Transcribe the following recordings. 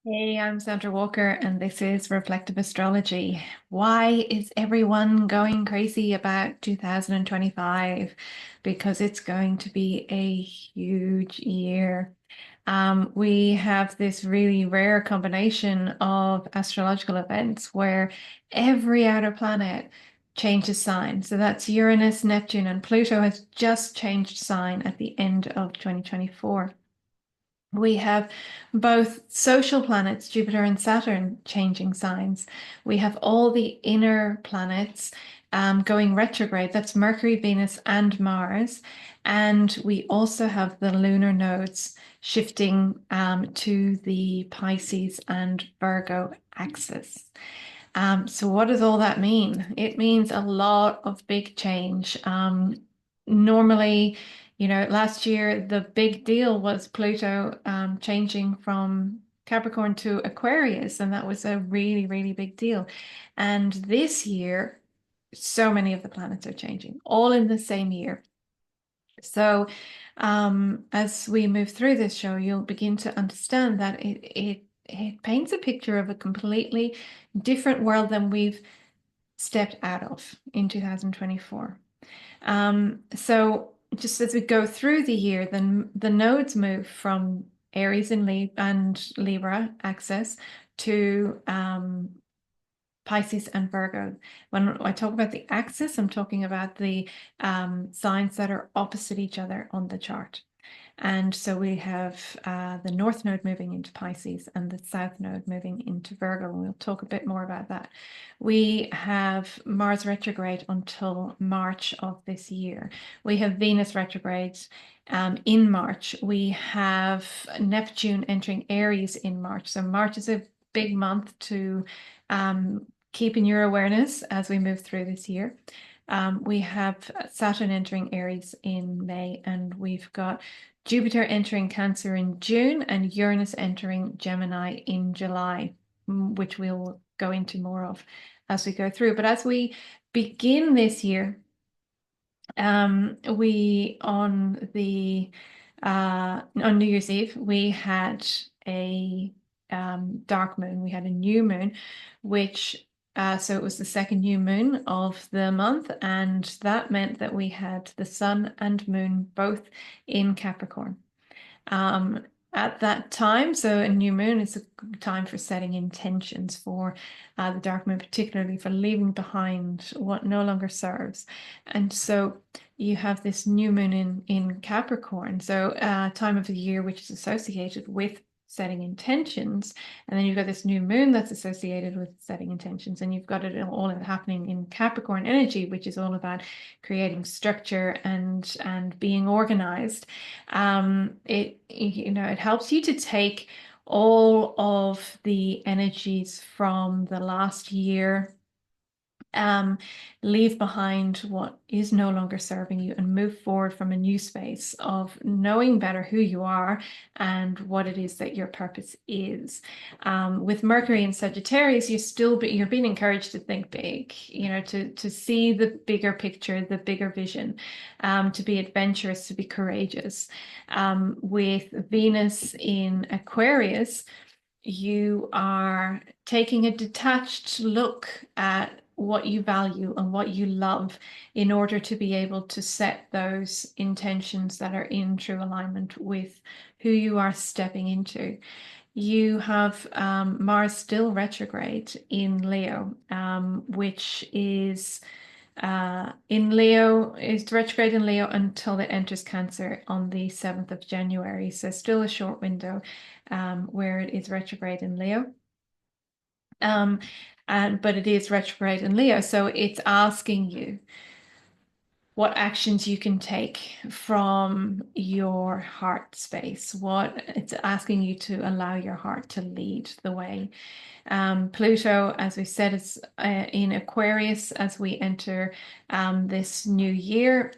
Hey, I'm Sandra Walker, and this is Reflective Astrology. Why is everyone going crazy about 2025? Because it's going to be a huge year. We have this really rare combination of astrological events where every outer planet changes sign. So that's Uranus, Neptune, and Pluto has just changed sign at the end of 2024. We have both social planets, Jupiter and Saturn, changing signs. We have all the inner planets going retrograde. That's Mercury, Venus, and Mars. And we also have the lunar nodes shifting to the Pisces and Virgo axis. So what does all that mean? It means a lot of big change. Normally, last year the big deal was Pluto changing from Capricorn to Aquarius, and that was a really, really big deal. And this year, so many of the planets are changing, all in the same year. So, as we move through this show, you'll begin to understand that it paints a picture of a completely different world than we've stepped out of in 2024. So just as we go through the year, then the nodes move from Aries and Libra axis to Pisces and Virgo. When I talk about the axis, I'm talking about the signs that are opposite each other on the chart. And so we have the North Node moving into Pisces and the South Node moving into Virgo. And we'll talk a bit more about that. We have Mars retrograde until March of this year. We have Venus retrograde in March. We have Neptune entering Aries in March. So March is a big month to keep in your awareness as we move through this year. We have Saturn entering Aries in May, and we've got Jupiter entering Cancer in June and Uranus entering Gemini in July, which we'll go into more of as we go through. But as we begin this year, we on New Year's Eve we had a dark moon. We had a new moon, which so it was the second new moon of the month, and that meant that we had the sun and moon both in Capricorn. Um, at that time, so a new moon is a time for setting intentions for the dark moon, particularly for leaving behind what no longer serves. And so you have this new moon in Capricorn, so time of the year which is associated with setting intentions, and then you've got this new moon that's associated with setting intentions, and you've got it all happening in Capricorn energy, which is all about creating structure and being organized. It helps you to take all of the energies from the last year, um, leave behind what is no longer serving you and move forward from a new space of knowing better who you are and what it is that your purpose is. With Mercury in Sagittarius, you're being encouraged to think big, to see the bigger picture, the bigger vision, to be adventurous, to be courageous. With Venus in Aquarius, you are taking a detached look at what you value and what you love in order to be able to set those intentions that are in true alignment with who you are stepping into. You have Mars still retrograde in Leo, which is in Leo, is retrograde in Leo until it enters Cancer on the 7th of January. So still a short window where it is retrograde in Leo. But it is retrograde in Leo, so it's asking you what actions you can take from your heart space. What it's asking you to allow your heart to lead the way. Pluto, as we said, is in Aquarius as we enter this new year,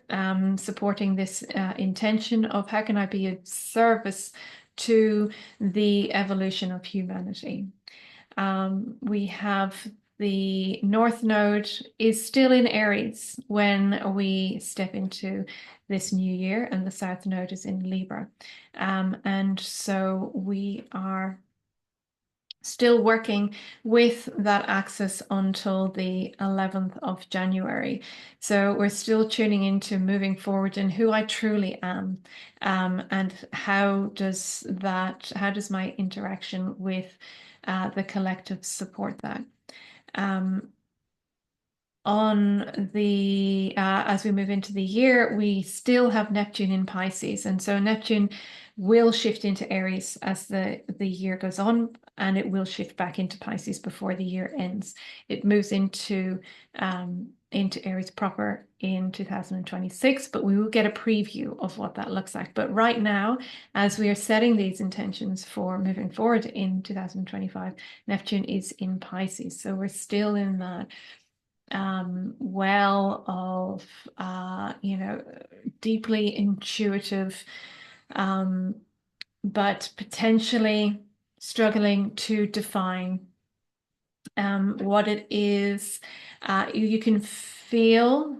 supporting this intention of how can I be of service to the evolution of humanity. We have the North Node is still in Aries when we step into this new year, and the South Node is in Libra. And so we are still working with that axis until the 11th of January. So we're still tuning into moving forward and who I truly am. And how does my interaction with the collective support that? Um, on the as we move into the year, we still have Neptune in Pisces, and so Neptune will shift into Aries as the year goes on, and it will shift back into Pisces before the year ends. It moves into Aries proper in 2026, but we will get a preview of what that looks like. But right now, as we are setting these intentions for moving forward in 2025, Neptune is in Pisces, so we're still in that well of deeply intuitive, but potentially struggling to define what it is. You can feel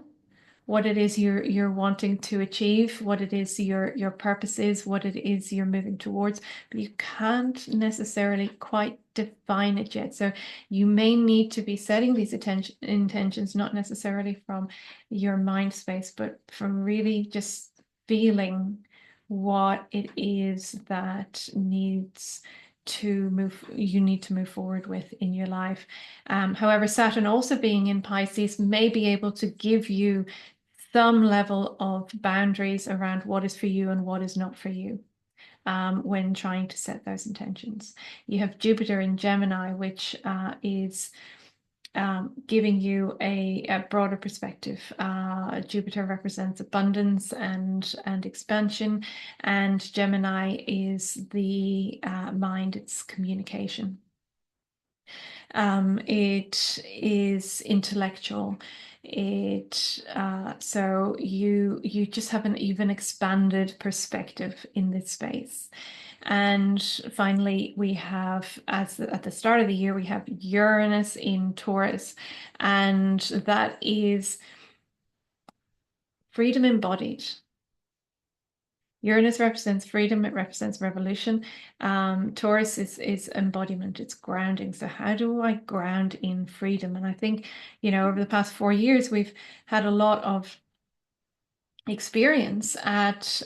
what it is you're wanting to achieve, what it is your purpose is, what it is you're moving towards, but you can't necessarily quite define it yet. So you may need to be setting these intentions, not necessarily from your mind space, but from really just feeling what it is that you need to move forward with in your life. However, Saturn also being in Pisces may be able to give you some level of boundaries around what is for you and what is not for you when trying to set those intentions. You have Jupiter in Gemini, which is giving you a broader perspective. Jupiter represents abundance and expansion, and Gemini is the mind, it's communication. It is intellectual. So you just have an even expanded perspective in this space. And finally, we have, at the start of the year, we have Uranus in Taurus, and that is freedom embodied. Uranus represents freedom, it represents revolution. Taurus is embodiment, it's grounding. So how do I ground in freedom? And I think, over the past 4 years, we've had a lot of experience at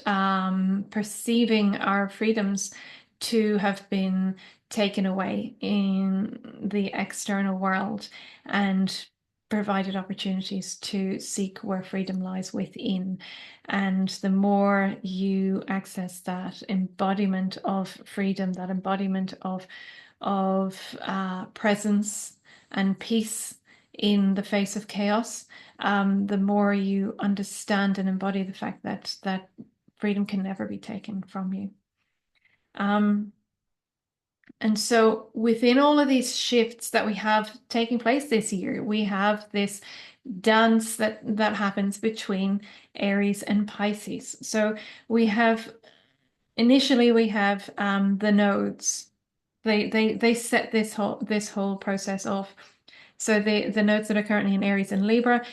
perceiving our freedoms to have been taken away in the external world and provided opportunities to seek where freedom lies within. And the more you access that embodiment of freedom, that embodiment of presence and peace in the face of chaos, the more you understand and embody the fact that freedom can never be taken from you. And so within all of these shifts that we have taking place this year, we have this dance that happens between Aries and Pisces. So initially we have the nodes. They set this whole process off. So the nodes that are currently in Aries and Libra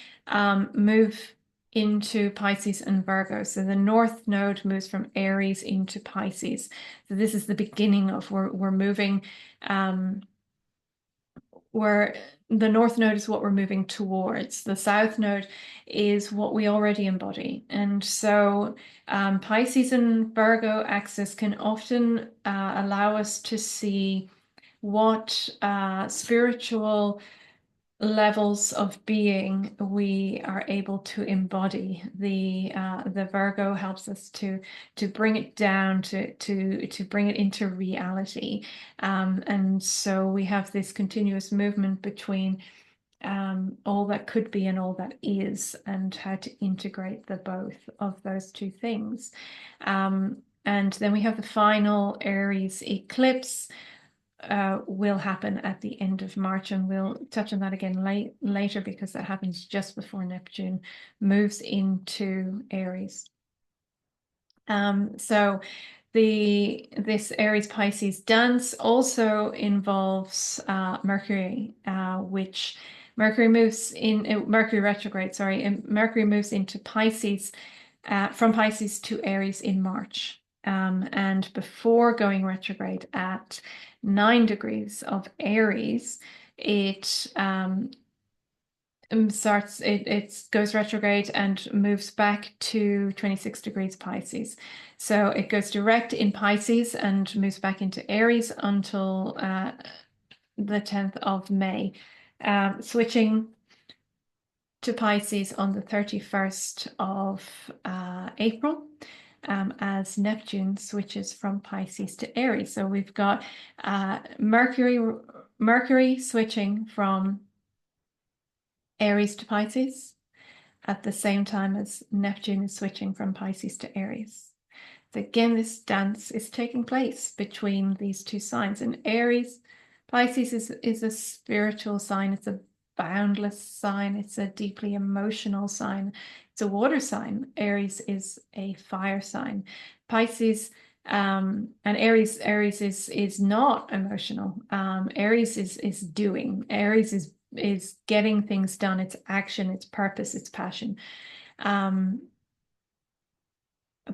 move into Pisces and Virgo. So the North node moves from Aries into Pisces. So this is the beginning of we're moving where the North node is what we're moving towards. The South node is what we already embody. And so Pisces and Virgo axis can often allow us to see what spiritual levels of being we are able to embody. The Virgo helps us to bring it down, to bring it into reality. And so we have this continuous movement between all that could be and all that is, and how to integrate the both of those two things. And then we have the final Aries eclipse, will happen at the end of March, and we'll touch on that again later because that happens just before Neptune moves into Aries. So this Aries Pisces dance also involves Mercury, which Mercury moves in Mercury retrograde, sorry, and Mercury moves into Pisces from Pisces to Aries in March. And before going retrograde at 9 degrees of Aries, it it goes retrograde and moves back to 26 degrees Pisces. So it goes direct in Pisces and moves back into Aries until the 10th of May, switching to Pisces on the 31st of April. As Neptune switches from Pisces to Aries. So we've got Mercury switching from Aries to Pisces at the same time as Neptune is switching from Pisces to Aries. So again, this dance is taking place between these two signs. And Aries, Pisces is a spiritual sign. It's a boundless sign. It's a deeply emotional sign. It's a water sign. Aries is a fire sign. Pisces and Aries is not emotional. Aries is doing. Aries is getting things done. It's action, it's purpose, it's passion.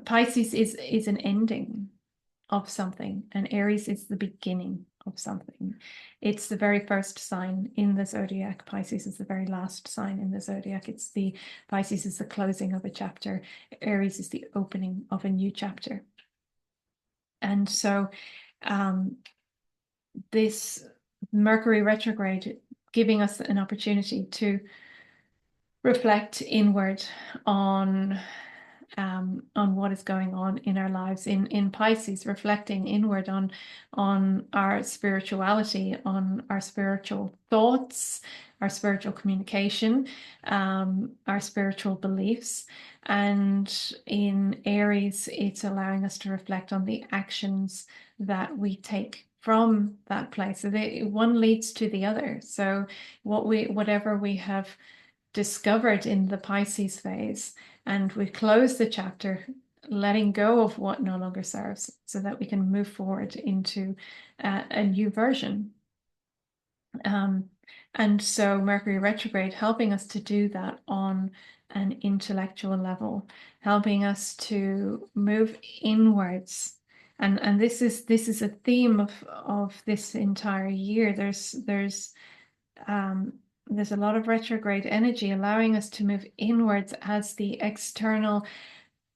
Pisces is an ending of something, and Aries is the beginning of something. It's the very first sign in the zodiac. Pisces is the very last sign in the zodiac. Pisces is the closing of a chapter. Aries is the opening of a new chapter. And so this Mercury retrograde giving us an opportunity to reflect inward on what is going on in our lives. In Pisces, reflecting inward on our spirituality, on our spiritual thoughts, our spiritual communication, our spiritual beliefs. And in Aries, it's allowing us to reflect on the actions that we take from that place. So one leads to the other. So whatever we have discovered in the Pisces phase, and we close the chapter, letting go of what no longer serves, so that we can move forward into a new version. And so Mercury retrograde helping us to do that on an intellectual level, helping us to move inwards. And this is a theme of this entire year. There's a lot of retrograde energy allowing us to move inwards as the external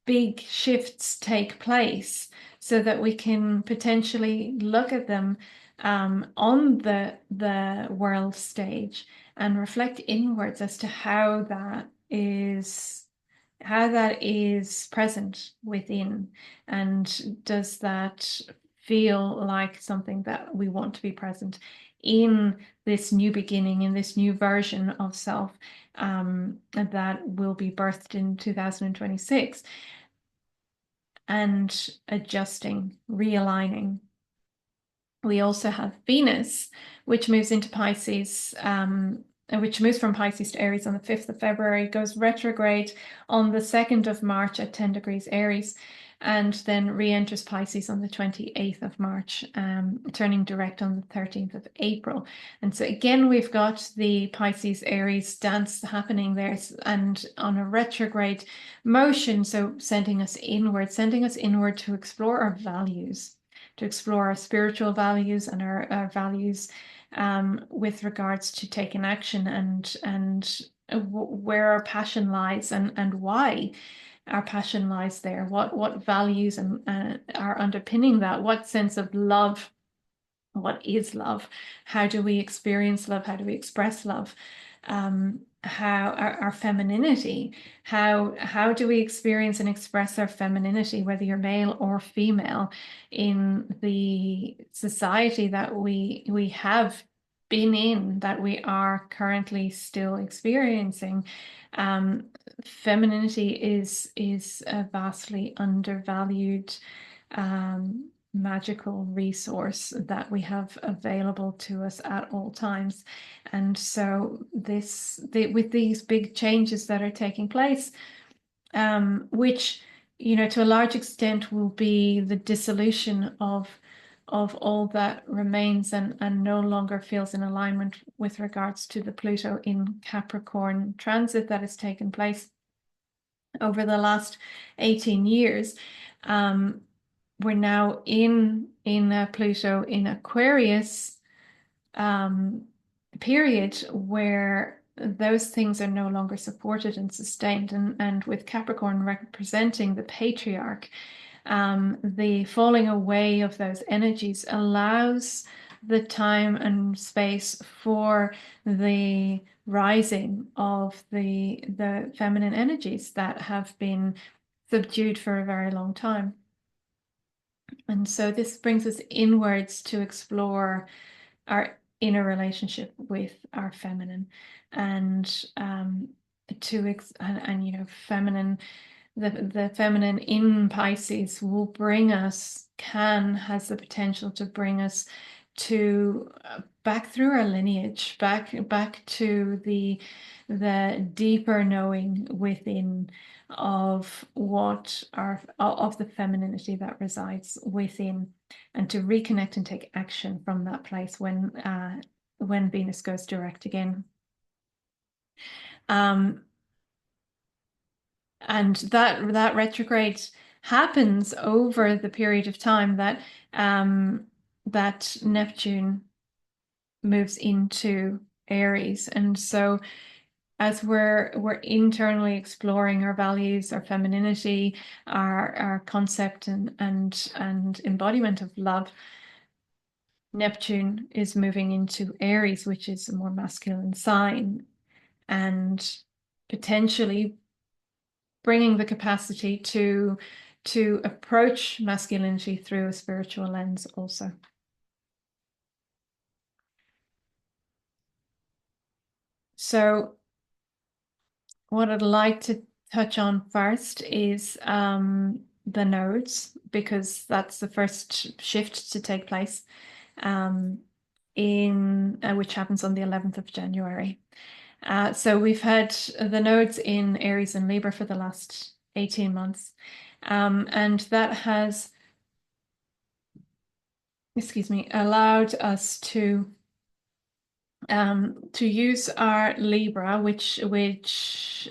big shifts take place, so that we can potentially look at them on the world stage and reflect inwards as to how that is present within, and does that feel like something that we want to be present in this new beginning, in this new version of self that will be birthed in 2026, and adjusting, realigning. We also have Venus, which moves into Pisces, which moves from Pisces to Aries on the 5th of February, goes retrograde on the 2nd of March at 10 degrees Aries, and then re-enters Pisces on the 28th of March, turning direct on the 13th of April. And so again, we've got the Pisces Aries dance happening there, and on a retrograde motion, so sending us inward to explore our values, to explore our spiritual values and our values with regards to taking action, and where our passion lies, and why our passion lies there, what values and are underpinning that, what sense of love, what is love, how do we experience love, how do we express love, how our femininity, how do we experience and express our femininity, whether you're male or female, in the society that we have been in, that we are currently still experiencing. Femininity is a vastly undervalued magical resource that we have available to us at all times. And so with these big changes that are taking place, which, to a large extent will be the dissolution of all that remains and no longer feels in alignment with regards to the Pluto in Capricorn transit that has taken place over the last 18 years. we're now in Pluto in Aquarius um, period where those things are no longer supported and sustained. And with Capricorn representing the patriarch, the falling away of those energies allows the time and space for the rising of the feminine energies that have been subdued for a very long time. And so this brings us inwards to explore our inner relationship with our feminine, and you know, feminine, the feminine in Pisces will bring us, has the potential to bring us to back through our lineage, back to the deeper knowing within of what our of the femininity that resides within, and to reconnect and take action from that place when Venus goes direct again. And that retrograde happens over the period of time that Neptune moves into Aries. And so as we're internally exploring our values, our femininity, our concept and embodiment of love, Neptune is moving into Aries, which is a more masculine sign, and potentially bringing the capacity to approach masculinity through a spiritual lens also. So what I'd like to touch on first is the nodes, because that's the first shift to take place in which happens on the 11th of January. So we've had the nodes in Aries and Libra for the last 18 months. And that has, excuse me, allowed us to use our Libra, which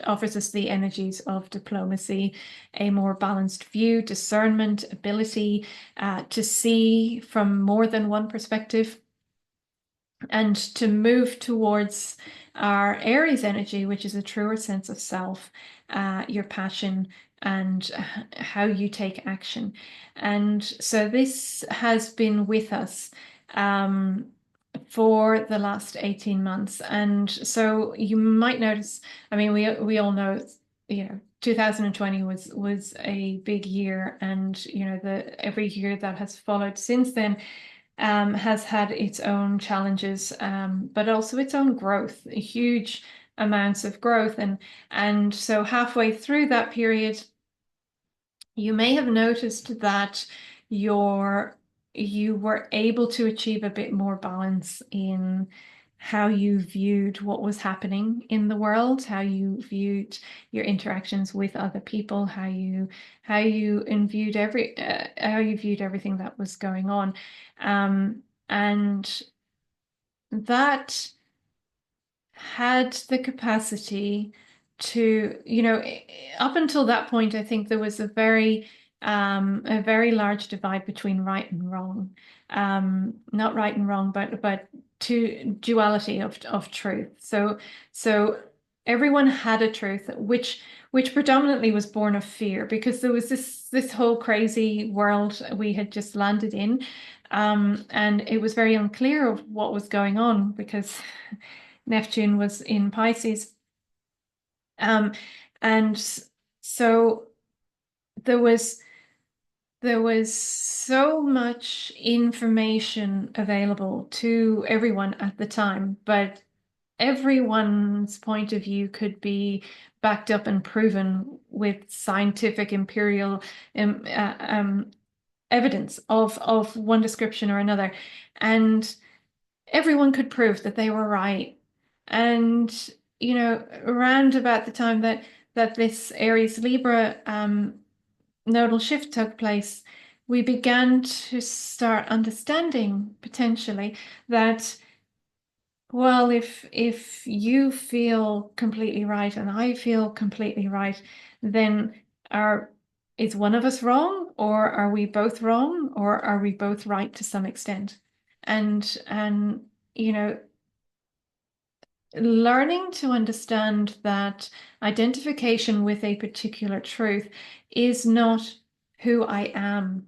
offers us the energies of diplomacy, a more balanced view, discernment, ability to see from more than one perspective, and to move towards our Aries energy, which is a truer sense of self, your passion, and how you take action. And so this has been with us for the last 18 months. And so you might notice, I mean, we all know, you know, 2020 was a big year, and you know, every year that has followed since then has had its own challenges, but also its own growth, huge amounts of growth. And so halfway through that period, you may have noticed that you were able to achieve a bit more balance in how you viewed what was happening in the world, how you viewed your interactions with other people, how you viewed everything that was going on, and that had the capacity to, you know, up until that point, I think there was a very large divide between right and wrong. Not right and wrong, but to duality of truth. So everyone had a truth which predominantly was born of fear, because there was this whole crazy world we had just landed in. And it was very unclear of what was going on because Neptune was in Pisces. And so there was so much information available to everyone at the time, but everyone's point of view could be backed up and proven with scientific empirical evidence of one description or another, and everyone could prove that they were right. And you know, around about the time that this Aries Libra nodal shift took place, we began to start understanding potentially that, well, if you feel completely right and I feel completely right, then our is one of us wrong, or are we both wrong, or are we both right to some extent? And you know, learning to understand that identification with a particular truth is not who I am.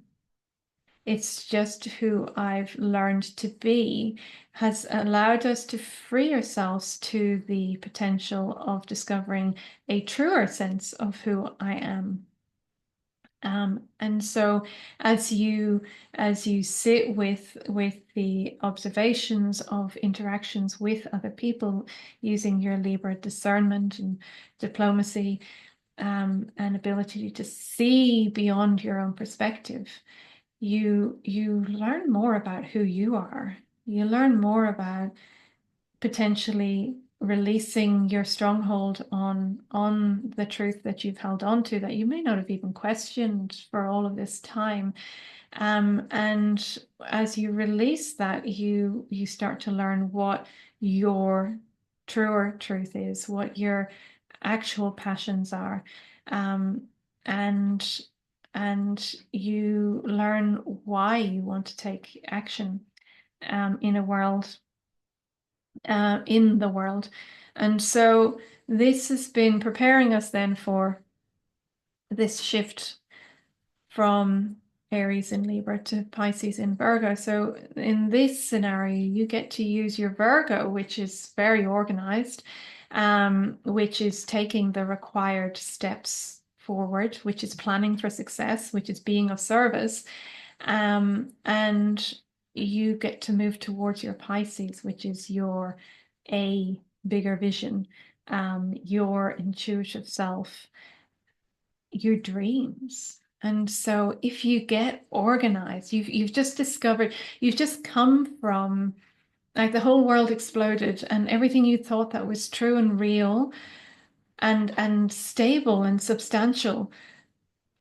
It's just who I've learned to be, has allowed us to free ourselves to the potential of discovering a truer sense of who I am. And so as you sit with the observations of interactions with other people using your Libra discernment and diplomacy, and ability to see beyond your own perspective, you learn more about who you are. You learn more about potentially releasing your stronghold on the truth that you've held on to, that you may not have even questioned for all of this time. And as you release that, you start to learn what your truer truth is, what your actual passions are. Um, and and you learn why you want to take action in a world in the world. And so this has been preparing us then for this shift from Aries in Libra to Pisces in Virgo. So in this scenario, you get to use your Virgo, which is very organized, which is taking the required steps forward, which is planning for success, which is being of service. And you get to move towards your Pisces, which is your a bigger vision, your intuitive self, your dreams. And so if you get organized, you've just discovered, you've just come from, like, the whole world exploded and everything you thought that was true and real and stable and substantial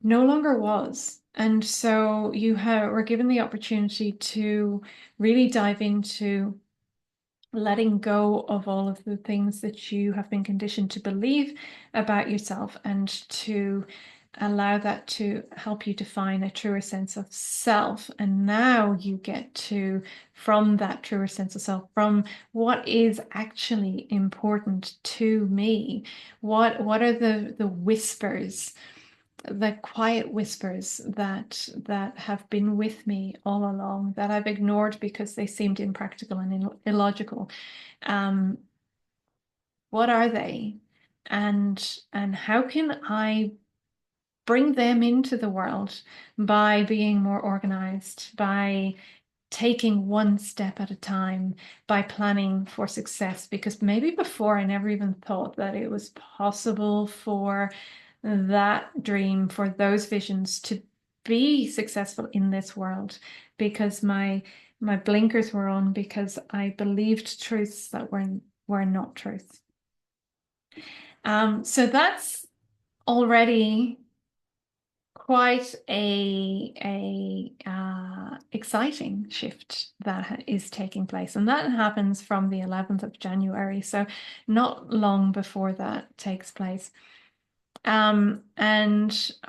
no longer was. And so were given the opportunity to really dive into letting go of all of the things that you have been conditioned to believe about yourself, and to allow that to help you define a truer sense of self. And now you get to, from that truer sense of self, from what is actually important to me, what are the whispers, the quiet whispers that have been with me all along, that I've ignored because they seemed impractical and illogical. Um, what are they? And how can I bring them into the world by being more organized, by taking one step at a time, by planning for success? Because maybe before I never even thought that it was possible for that dream, for those visions to be successful in this world, because my blinkers were on, because I believed truths that were not truths. So that's already quite a exciting shift that is taking place, and that happens from the 11th of January, so not long before that takes place. And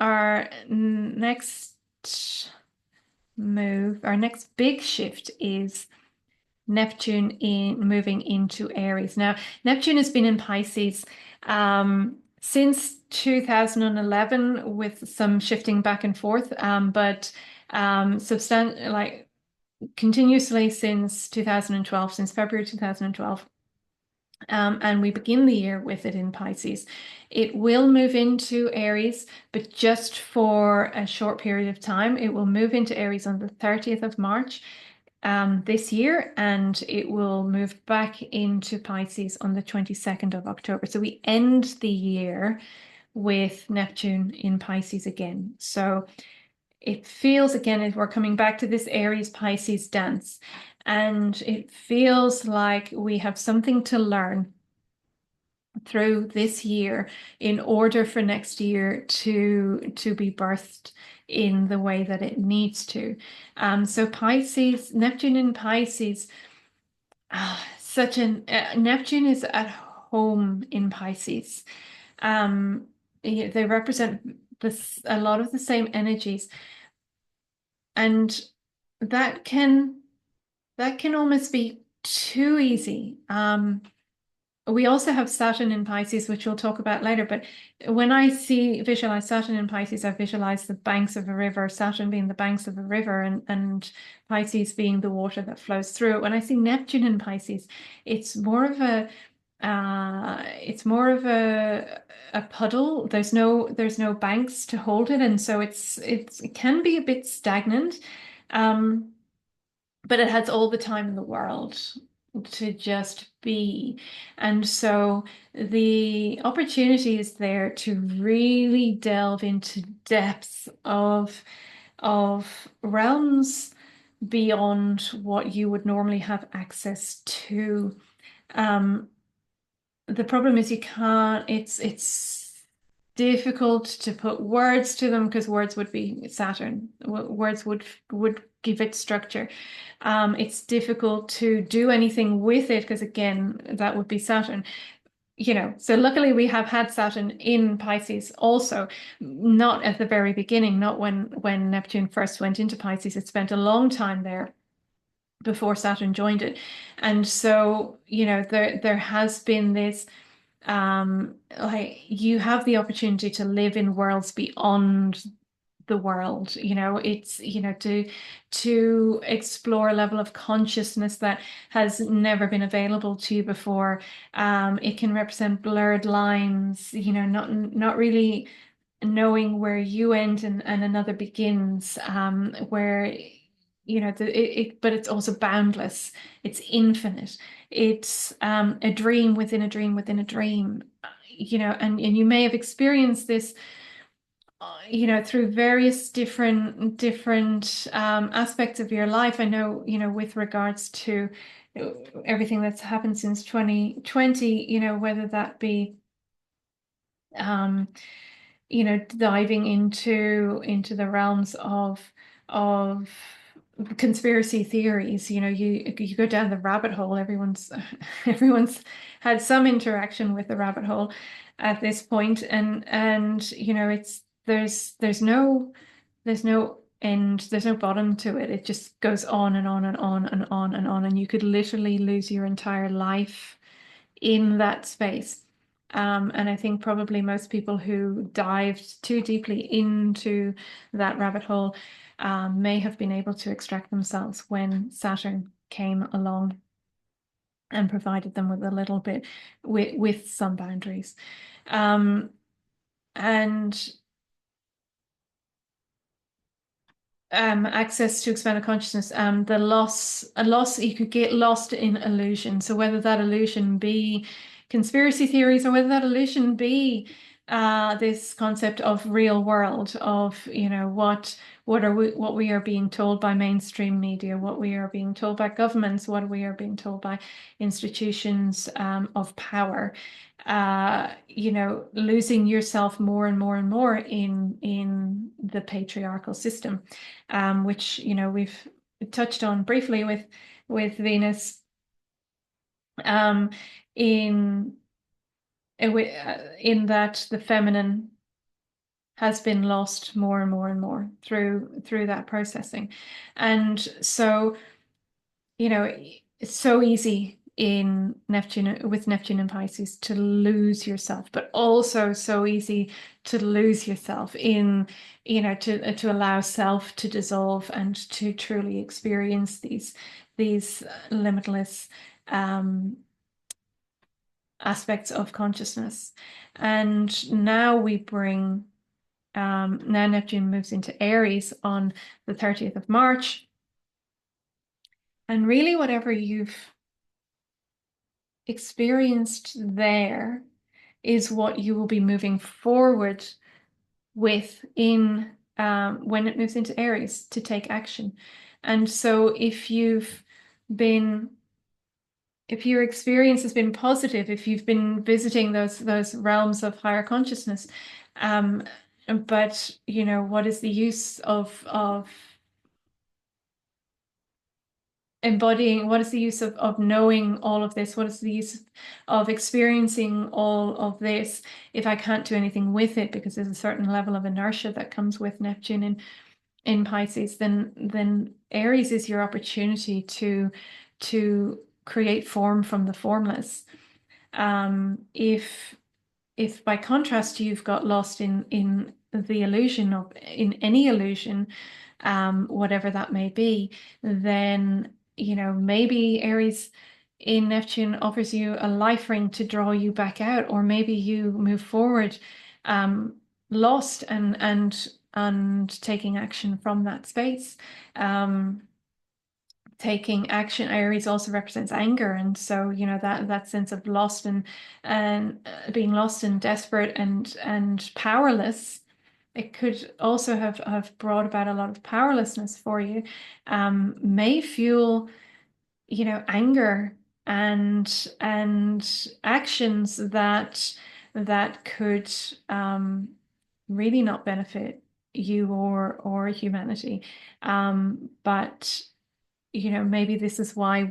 our next our next big shift is Neptune moving into Aries. Now, Neptune has been in Pisces since 2011, with some shifting back and forth, but like continuously since 2012, since February 2012. And we begin the year with it in Pisces. It will move into Aries, but just for a short period of time. It will move into Aries on the 30th of March this year, and it will move back into Pisces on the 22nd of October. So we end the year with Neptune in Pisces again. So it feels, again, as we're coming back to this Aries Pisces dance, and it feels like we have something to learn through this year in order for next year to be birthed in the way that it needs to. So Pisces, Neptune in Pisces, Neptune is at home in Pisces. They represent this a lot of the same energies, and that can that can almost be too easy. We also have Saturn in Pisces, which we'll talk about later. But when I visualize Saturn in Pisces, I visualize the banks of a river, Saturn being the banks of a river, and Pisces being the water that flows through it. When I see Neptune in Pisces, it's more of a a puddle. There's no banks to hold it, and so it can be a bit stagnant. Um, but it has all the time in the world to just be. And so the opportunity is there to really delve into depths of realms beyond what you would normally have access to. Um, the problem is you can't, it's difficult to put words to them because words would be Saturn. Words would give it structure. It's difficult to do anything with it because again, that would be Saturn. So luckily we have had Saturn in Pisces also, not at the very beginning, not when Neptune first went into Pisces. It spent a long time there before Saturn joined it. And so, there has been this like you have the opportunity to live in worlds beyond the world. It's to explore a level of consciousness that has never been available to you before. It can represent blurred lines, not really knowing where you end and another begins, where but it's also boundless. It's infinite. It's a dream within a dream within a dream. And you may have experienced this, through various different aspects of your life. I know, with regards to everything that's happened since 2020, whether that be um, diving into the realms of conspiracy theories. You go down the rabbit hole. Everyone's had some interaction with the rabbit hole at this point, and it's there's no end, there's no bottom to it. It just goes on and on and on and on and on, and you could literally lose your entire life in that space. And I think probably most people who dived too deeply into that rabbit hole may have been able to extract themselves when Saturn came along and provided them with a little bit with some boundaries. And access to expanded consciousness, a loss, you could get lost in illusion. So whether that illusion be conspiracy theories or whether that illusion be this concept of real world, of what we are being told by mainstream media, what we are being told by governments, what we are being told by institutions of power. Losing yourself more and more and more in the patriarchal system, which we've touched on briefly with Venus, in in that the feminine has been lost more and more and more through that processing. And so it's so easy with Neptune and Pisces to lose yourself, but also so easy to lose yourself to allow self to dissolve and to truly experience these limitless aspects of consciousness. And now now Neptune moves into Aries on the 30th of March. And really, whatever you've experienced there is what you will be moving forward with when it moves into Aries to take action. And so if your experience has been positive, if you've been visiting those realms of higher consciousness, but what is the use of embodying, what is the use of knowing all of this? What is the use of experiencing all of this if I can't do anything with it? Because there's a certain level of inertia that comes with Neptune in Pisces. Then Aries is your opportunity to create form from the formless. If by contrast you've got lost in the illusion of in any illusion, whatever that may be, then maybe Aries in Neptune offers you a life ring to draw you back out, or maybe you move forward, lost and taking action from that space. Taking action. Aries also represents anger, and so that sense of lost and being lost and desperate and powerless. It could also have brought about a lot of powerlessness for you. May fuel anger and actions that could really not benefit you or humanity. But maybe this is why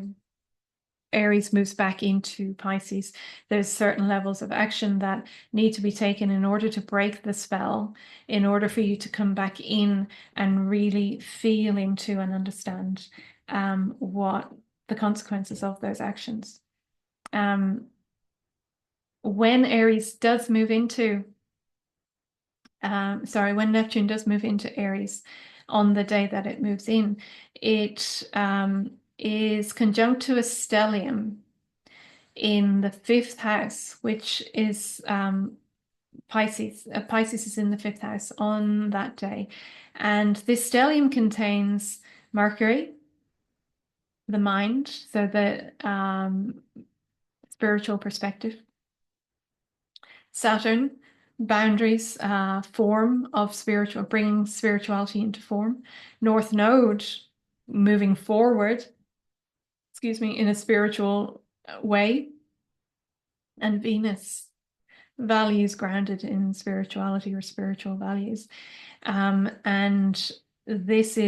Aries moves back into Pisces. There's certain levels of action that need to be taken in order to break the spell, in order for you to come back in and really feel into and understand what the consequences of those actions. When Aries does move into, when Neptune does move into Aries on the day that it moves in, it is conjunct to a stellium in the fifth house, which is Pisces. Pisces is in the fifth house on that day. And this stellium contains Mercury, the mind, so the spiritual perspective, Saturn, boundaries, form of spiritual, bringing spirituality into form, North Node, moving forward, in a spiritual way, and Venus, values grounded in spirituality or spiritual values. And this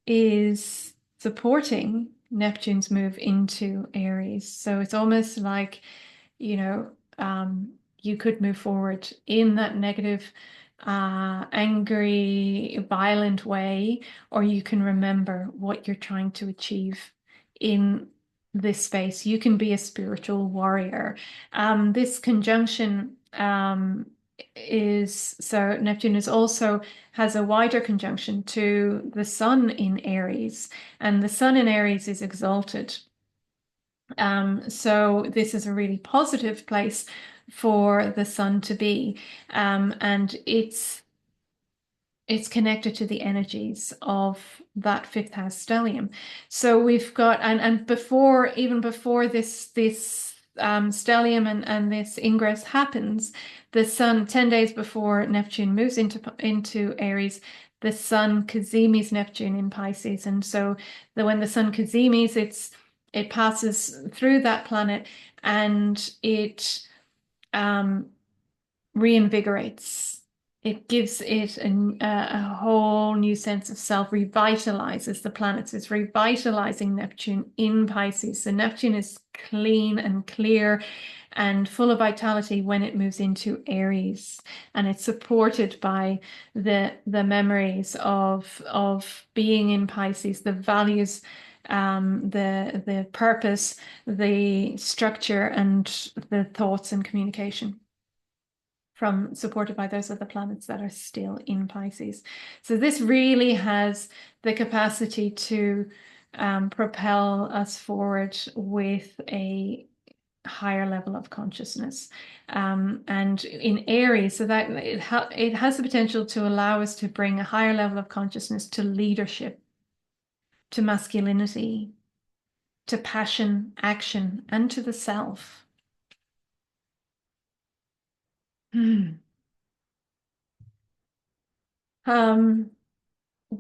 is supporting Neptune's move into Aries. So it's almost like, you could move forward in that negative, angry, violent way, or you can remember what you're trying to achieve in this space. You can be a spiritual warrior. This conjunction so Neptune is also has a wider conjunction to the Sun in Aries, and the Sun in Aries is exalted. So this is a really positive place for the Sun to be, and it's connected to the energies of that fifth house stellium. So we've got and even before this stellium and this ingress happens, the Sun 10 days before Neptune moves into Aries, the Sun Cazimis Neptune in Pisces, and so when the Sun Cazimis, it passes through that planet and it reinvigorates. It gives it a whole new sense of self, revitalizes the planets. It's revitalizing Neptune in Pisces. So Neptune is clean and clear and full of vitality when it moves into Aries. And it's supported by the memories of being in Pisces, the values, the purpose, the structure, and the thoughts and communication supported by those other planets that are still in Pisces. So this really has the capacity to propel us forward with a higher level of consciousness. And in Aries, so that it has the potential to allow us to bring a higher level of consciousness to leadership, to masculinity, to passion, action, and to the self. When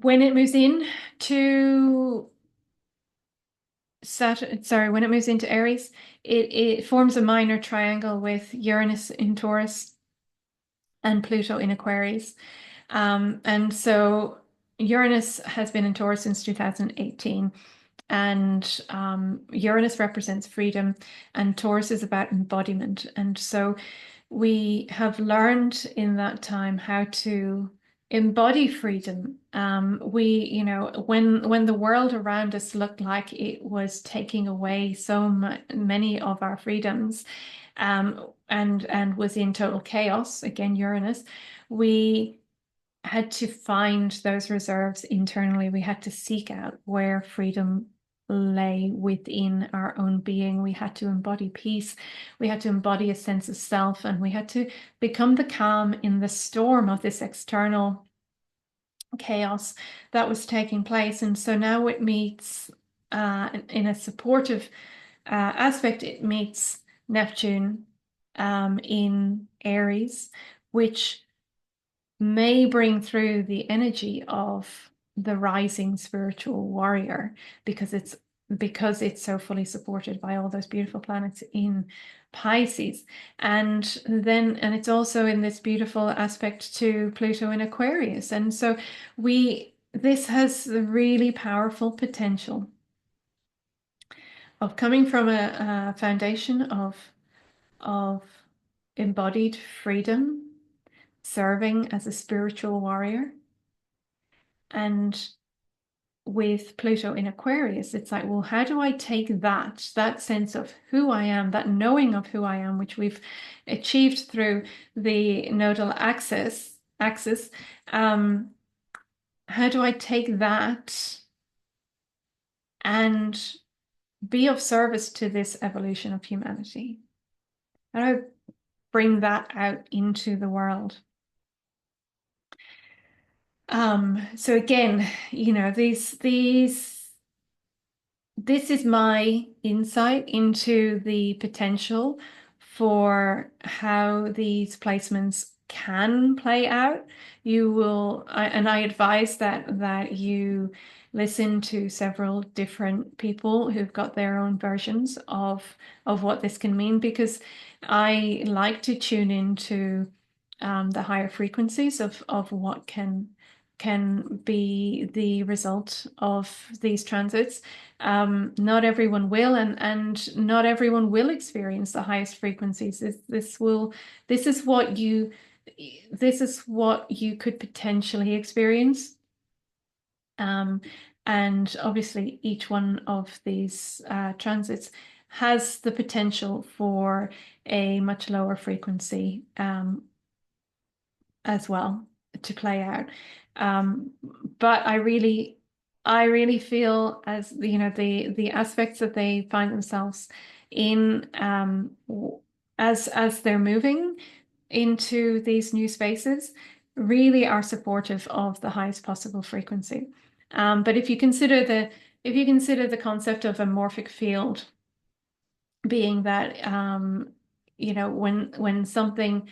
it moves in to Saturn, when it moves into Aries, it forms a minor triangle with Uranus in Taurus and Pluto in Aquarius. And so, Uranus has been in Taurus since 2018, and Uranus represents freedom, and Taurus is about embodiment. And so we have learned in that time how to embody freedom. When the world around us looked like it was taking away so many of our freedoms, and was in total chaos, again, Uranus, we had to find those reserves internally. We had to seek out where freedom lay within our own being. We had to embody peace. We had to embody a sense of self, and we had to become the calm in the storm of this external chaos that was taking place. And so now it meets, in a supportive aspect, it meets Neptune in Aries, which may bring through the energy of the rising spiritual warrior, because it's so fully supported by all those beautiful planets in Pisces. And it's also in this beautiful aspect to Pluto in Aquarius. And so this has the really powerful potential of coming from a foundation of embodied freedom, serving as a spiritual warrior. And with Pluto in Aquarius, it's like, well, how do I take that sense of who I am, that knowing of who I am, which we've achieved through the nodal axis, how do I take that and be of service to this evolution of humanity? How do I bring that out into the world? So again, this is my insight into the potential for how these placements can play out. And I advise that you listen to several different people who've got their own versions of what this can mean, because I like to tune into the higher frequencies of what can be the result of these transits. Not everyone will, and not everyone will experience the highest frequencies. This is what you could potentially experience. And obviously each one of these transits has the potential for a much lower frequency as well to play out. But I really feel, as the aspects that they find themselves in, as they're moving into these new spaces, really are supportive of the highest possible frequency. But if you consider the concept of a morphic field, being that when something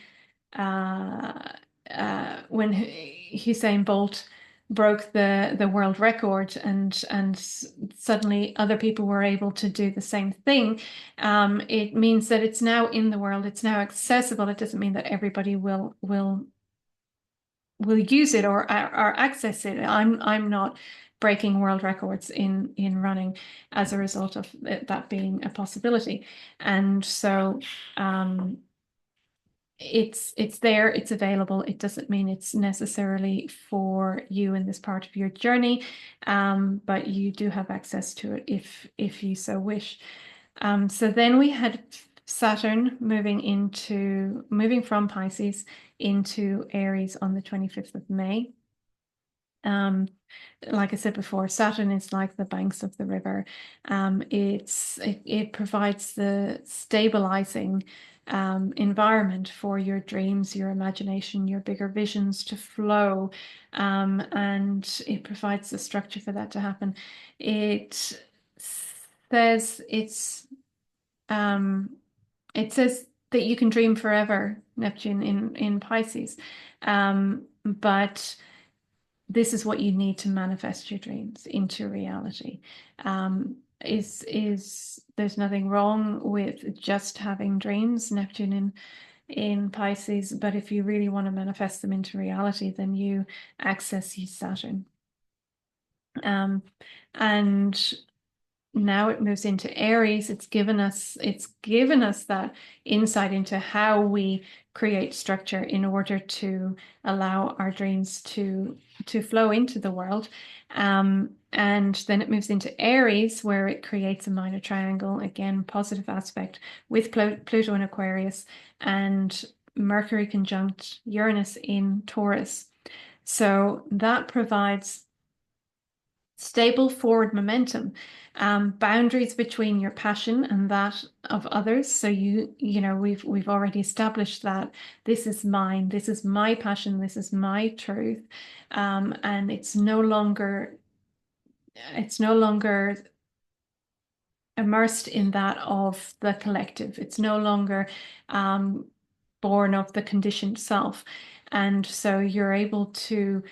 when Usain Bolt broke the world record, and suddenly other people were able to do the same thing, it means that it's now in the world, it's now accessible. It doesn't mean that everybody will use it or access it. I'm not breaking world records in running as a result of that being a possibility. And so it's there, it's available. It doesn't mean it's necessarily for you in this part of your journey, but you do have access to it if you so wish. So then we had Saturn moving from Pisces into Aries on the 25th of May. Like I said before, Saturn is like the banks of the river. It provides the stabilizing environment for your dreams, your imagination, your bigger visions to flow, and it provides the structure for that to happen. It says it says that you can dream forever, Neptune in Pisces, but this is what you need to manifest your dreams into reality. There's nothing wrong with just having dreams, Neptune in Pisces, but if you really want to manifest them into reality, then you access your Saturn. Um, and now it moves into Aries. It's given us that insight into how we create structure in order to allow our dreams to flow into the world. And then it moves into Aries, where it creates a minor triangle, again, positive aspect with Pluto in Aquarius and Mercury conjunct Uranus in Taurus. So that provides stable forward momentum, boundaries between your passion and that of others. So we've already established that this is mine, this is my passion, this is my truth, and it's no longer immersed in that of the collective. It's no longer um, born of the conditioned self, and so you're able to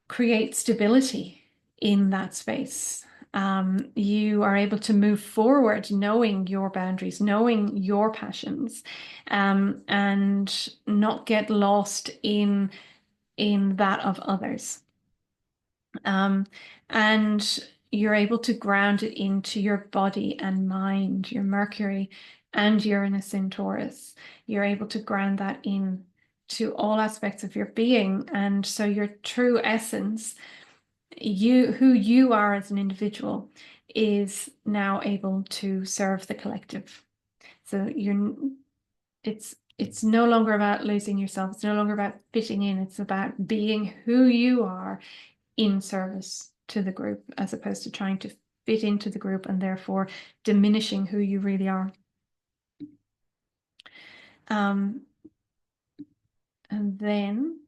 create stability in that space. You are able to move forward knowing your boundaries, knowing your passions, and not get lost in that of others. Um, and you're able to ground it into your body and mind, your Mercury and Uranus in Taurus. You're able to ground that in to all aspects of your being. And so your true essence, who you are as an individual, is now able to serve the collective. So it's no longer about losing yourself. It's no longer about fitting in. It's about being who you are in service to the group, as opposed to trying to fit into the group and therefore diminishing who you really are. Um, and then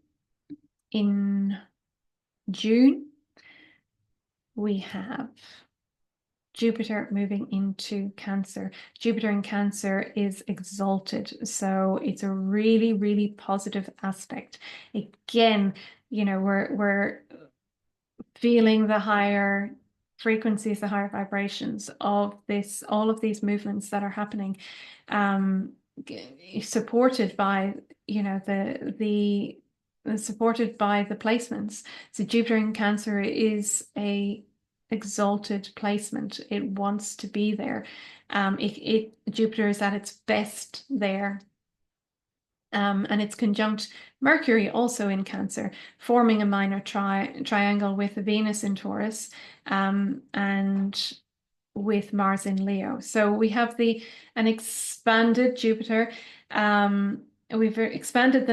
in June, we have Jupiter moving into Cancer. Jupiter in Cancer is exalted, so it's a really, really positive aspect. Again, we're feeling the higher frequencies, the higher vibrations of this, all of these movements that are happening, um, supported by, the supported by the placements. So Jupiter in Cancer is a exalted placement. It wants to be there. Jupiter is at its best there. And it's conjunct Mercury also in Cancer, forming a minor triangle with Venus in Taurus, and with Mars in Leo. So we have an expanded Jupiter. We've expanded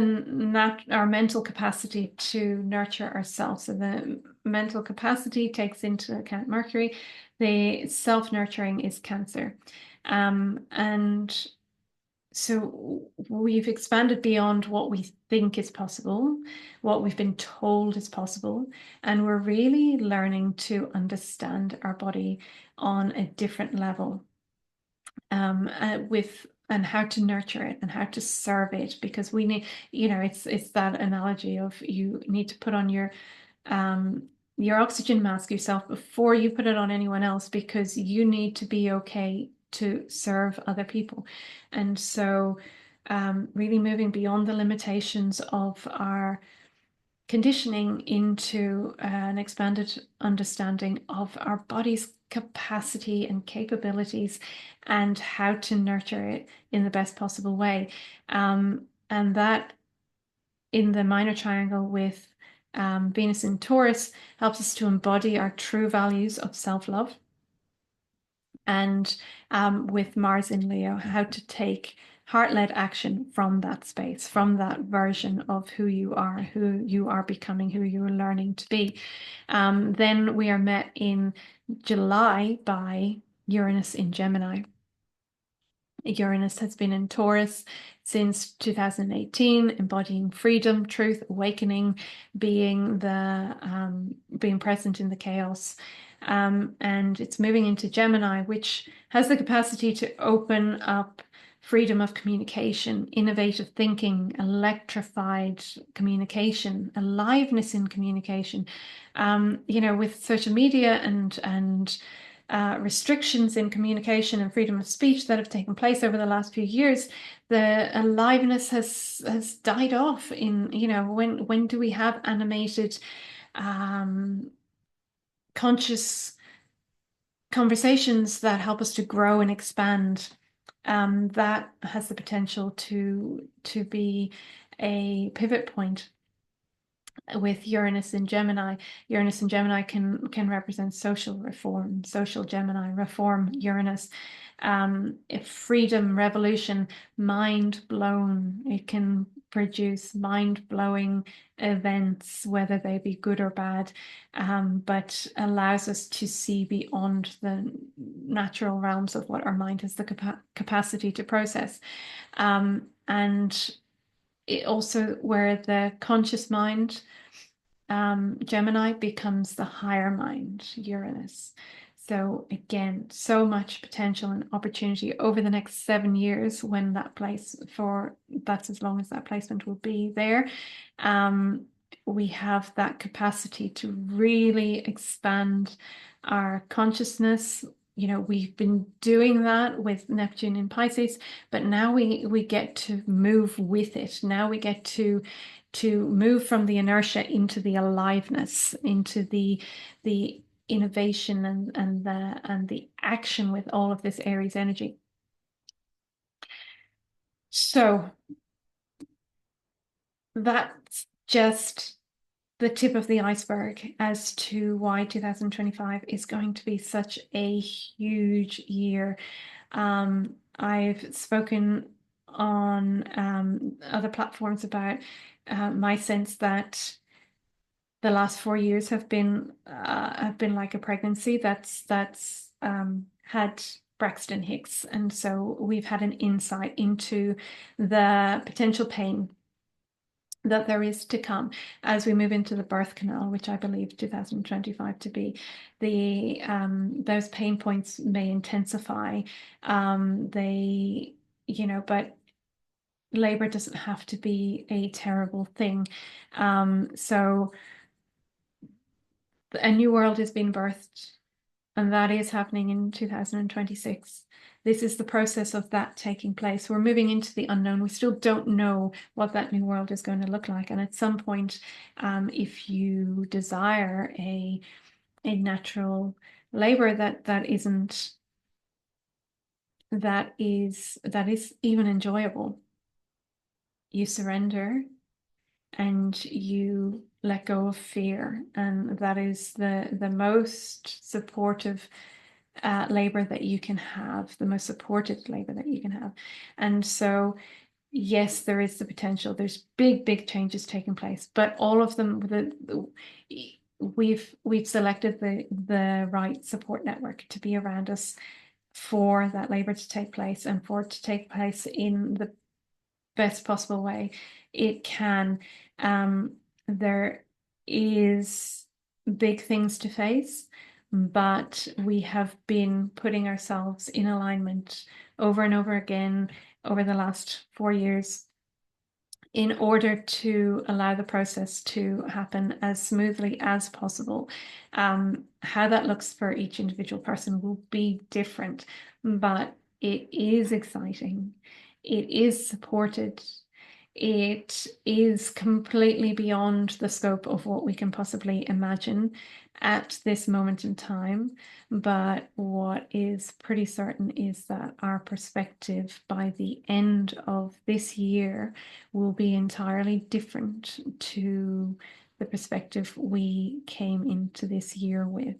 our mental capacity to nurture ourselves. So the mental capacity takes into account Mercury. The self-nurturing is Cancer. And so we've expanded beyond what we think is possible, what we've been told is possible, and we're really learning to understand our body on a different level, and how to nurture it and how to serve it, because we need, it's that analogy of you need to put on your oxygen mask yourself before you put it on anyone else, because you need to be okay to serve other people. And so really moving beyond the limitations of our conditioning into an expanded understanding of our body's capacity and capabilities and how to nurture it in the best possible way. And that, in the minor triangle with Venus in Taurus, helps us to embody our true values of self-love. And with Mars in Leo, how to take heart-led action from that space, from that version of who you are becoming, who you are learning to be. Then we are met in July by Uranus in Gemini. Uranus has been in Taurus since 2018, embodying freedom, truth, awakening, being present in the chaos. And it's moving into Gemini, which has the capacity to open up freedom of communication, innovative thinking, electrified communication, aliveness in communication. With social media and restrictions in communication and freedom of speech that have taken place over the last few years, the aliveness has died off. When do we have animated conscious conversations that help us to grow and expand, that has the potential to be a pivot point with Uranus in Gemini. Uranus in Gemini can represent social reform, social Gemini, reform Uranus, freedom, revolution, mind blown. It can produce mind blowing events, whether they be good or bad, but allows us to see beyond the natural realms of what our mind has the capacity to process. And it also, where the conscious mind, Gemini, becomes the higher mind, Uranus. So again, so much potential and opportunity over the next 7 years when that place for, that's as long as that placement will be there. We have that capacity to really expand our consciousness. You know, we've been doing that with Neptune in Pisces, but now we get to move with it. Now we get to move from the inertia into the aliveness, into the innovation and the action with all of this Aries energy. So that's just the tip of the iceberg as to why 2025 is going to be such a huge year. I've spoken on other platforms about my sense that the last 4 years have been like a pregnancy that's had Braxton Hicks, and so we've had an insight into the potential pain that there is to come as we move into the birth canal, which I believe 2025 to be. The those pain points may intensify. They, you know, but labor doesn't have to be a terrible thing. So a new world is being birthed, and that is happening in 2026. This is the process of that taking place. We're moving into the unknown. We still don't know what that new world is going to look like. And at some point, if you desire a natural labor that is even enjoyable, you surrender and you let go of fear, and that is the most supportive labor that you can have, the most supported labor that you can have. And so yes, there is the potential. There's big changes taking place, but all of them, we've selected the right support network to be around us for that labor to take place, and for it to take place in the best possible way it can. There is big things to face, but we have been putting ourselves in alignment over and over again over the last 4 years in order to allow the process to happen as smoothly as possible. How that looks for each individual person will be different, but it is exciting. It is supported. It is completely beyond the scope of what we can possibly imagine at this moment in time. But what is pretty certain is that our perspective by the end of this year will be entirely different to the perspective we came into this year with.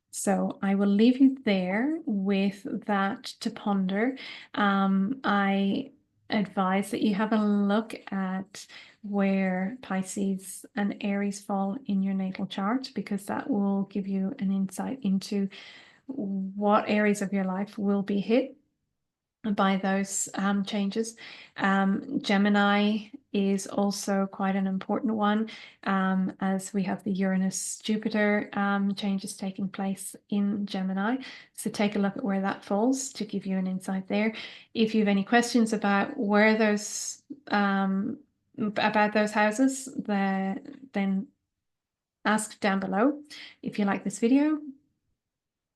So I will leave you there with that to ponder. I advise that you have a look at where Pisces and Aries fall in your natal chart, because that will give you an insight into what areas of your life will be hit by those changes. Gemini is also quite an important one, as we have the Uranus-Jupiter changes taking place in Gemini. So take a look at where that falls to give you an insight there. If you have any questions about where those houses, then ask down below. If you like this video,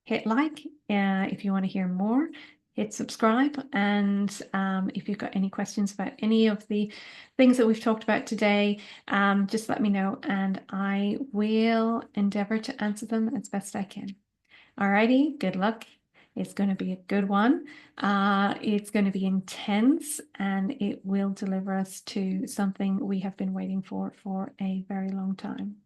hit like. If you want to hear more, hit subscribe. And if you've got any questions about any of the things that we've talked about today, just let me know and I will endeavor to answer them as best I can. Alrighty, good luck. It's going to be a good one. It's going to be intense and it will deliver us to something we have been waiting for a very long time.